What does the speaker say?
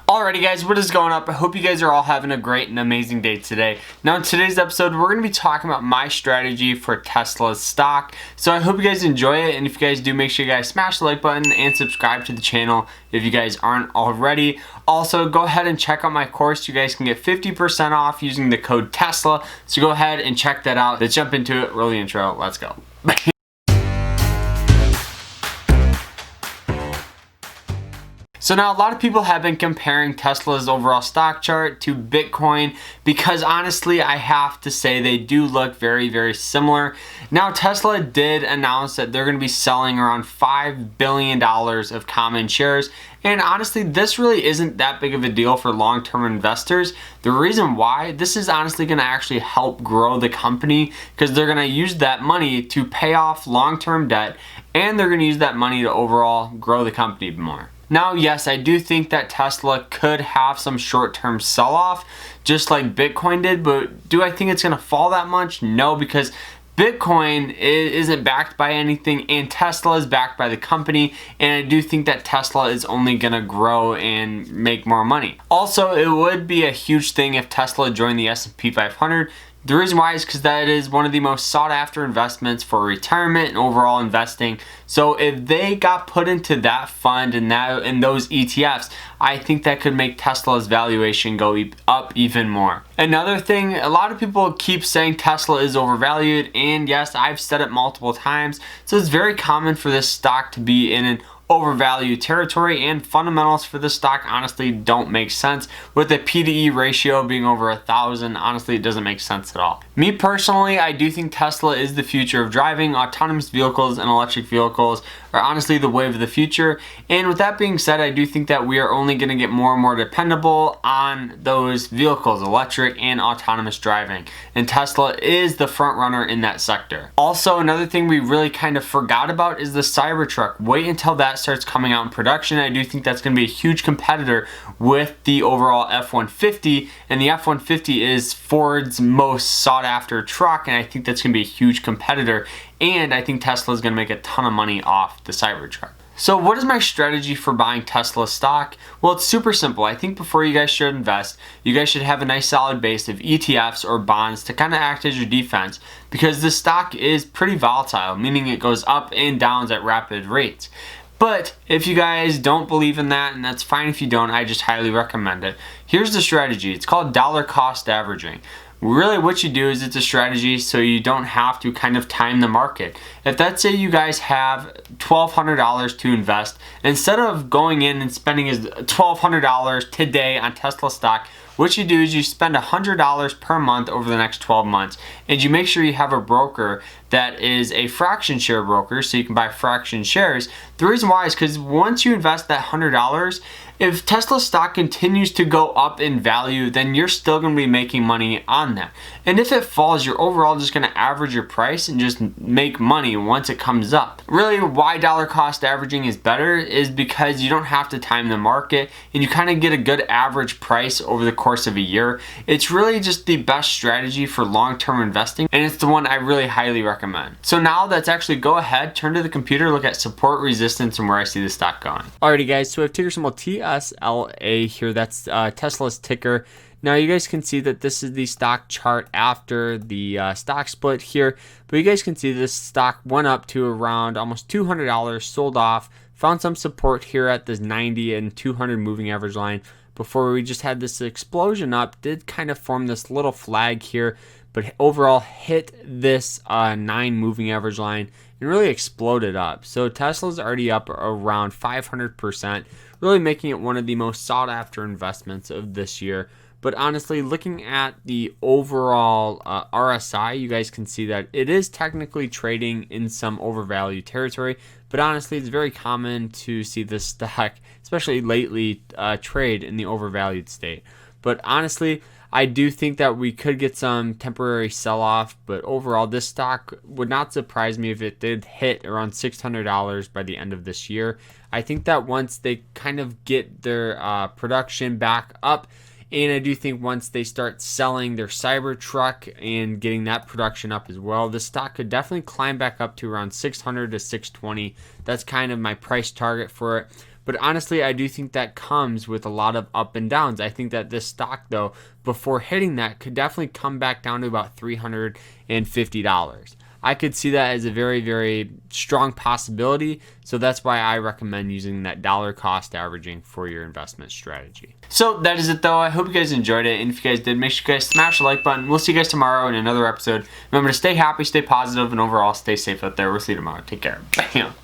Alrighty guys, what is going up? I hope you guys are all having a great and amazing day today. Now in today's episode, we're going to be talking about my strategy for Tesla's stock. So I hope you guys enjoy it, and if you guys do, make sure you guys smash the like button and subscribe to the channel if you guys aren't already. Also, go ahead and check out my course. You guys can get 50% off using the code TESLA. So go ahead and check that out. Let's jump into it. Roll the intro. Let's go. So now a lot of people have been comparing Tesla's overall stock chart to Bitcoin because honestly I have to say they do look very, very similar. Now Tesla did announce that they're going to be selling around $5 billion of common shares, and honestly this really isn't that big of a deal for long-term investors. The reason why, this is honestly going to actually help grow the company because they're going to use that money to pay off long-term debt, and they're going to use that money to overall grow the company more. Now, yes, I do think that Tesla could have some short-term sell-off, just like Bitcoin did, but do I think it's going to fall that much? No, because Bitcoin isn't backed by anything, and Tesla is backed by the company, and I do think that Tesla is only going to grow and make more money. Also, it would be a huge thing if Tesla joined the S&P 500. The reason why is because that is one of the most sought after investments for retirement and overall investing. So if they got put into that fund and those ETFs, I think that could make Tesla's valuation go up even more. Another thing, a lot of people keep saying Tesla is overvalued, and yes, I've said it multiple times. So it's very common for this stock to be in an overvalued territory, and fundamentals for this stock honestly don't make sense. With the P/E ratio being over 1,000, honestly it doesn't make sense at all. Me personally, I do think Tesla is the future of driving. Autonomous vehicles and electric vehicles are honestly the wave of the future, and with that being said, I do think that we are only going to get more and more dependable on those vehicles, electric and autonomous driving, and Tesla is the front runner in that sector. Also, another thing we really kind of forgot about is the Cybertruck. Wait until that starts coming out in production. I do think that's going to be a huge competitor with the overall F-150, and the F-150 is Ford's most sought after truck, and I think that's going to be a huge competitor, and I think Tesla is going to make a ton of money off the Cybertruck. So what is my strategy for buying Tesla stock? Well, it's super simple. I think before you guys should invest, you guys should have a nice solid base of ETFs or bonds to kind of act as your defense, because this stock is pretty volatile, meaning it goes up and down at rapid rates. But if you guys don't believe in that, and that's fine if you don't, I just highly recommend it. Here's the strategy. It's called dollar cost averaging. Really what you do is it's a strategy so you don't have to kind of time the market. If let's say you guys have $1,200 to invest, instead of going in and spending $1,200 today on Tesla stock, what you do is you spend $100 per month over the next 12 months, and you make sure you have a broker that is a fraction share broker so you can buy fraction shares. The reason why is because once you invest that $100, if Tesla stock continues to go up in value, then you're still going to be making money on that. And if it falls, you're overall just going to average your price and just make money once it comes up. Really, why dollar cost averaging is better is because you don't have to time the market, and you kind of get a good average price over the course of a year. It's really just the best strategy for long-term investing, and it's the one I really highly recommend. So now let's actually go ahead, turn to the computer, look at support, resistance, and where I see the stock going. Alrighty guys, so we have ticker symbol TSLA here. That's Tesla's ticker. Now you guys can see that this is the stock chart after the stock split here, but you guys can see this stock went up to around almost $200, sold off, found some support here at this 90 and 200 moving average line before we just had this explosion up, did kind of form this little flag here, but overall hit this 9 moving average line and really exploded up. So Tesla's already up around 500%, really making it one of the most sought after investments of this year. But honestly, looking at the overall RSI, you guys can see that it is technically trading in some overvalued territory. But honestly, it's very common to see this stock, especially lately, trade in the overvalued state. But honestly, I do think that we could get some temporary sell-off, but overall, this stock would not surprise me if it did hit around $600 by the end of this year. I think that once they kind of get their production back up, and I do think once they start selling their Cybertruck and getting that production up as well, the stock could definitely climb back up to around 600 to 620. That's kind of my price target for it. But honestly, I do think that comes with a lot of up and downs. I think that this stock, though, before hitting that, could definitely come back down to about $350. I could see that as a very, very strong possibility. So that's why I recommend using that dollar cost averaging for your investment strategy. So that is it, though. I hope you guys enjoyed it. And if you guys did, make sure you guys smash the like button. We'll see you guys tomorrow in another episode. Remember to stay happy, stay positive, and overall stay safe out there. We'll see you tomorrow. Take care. Bam.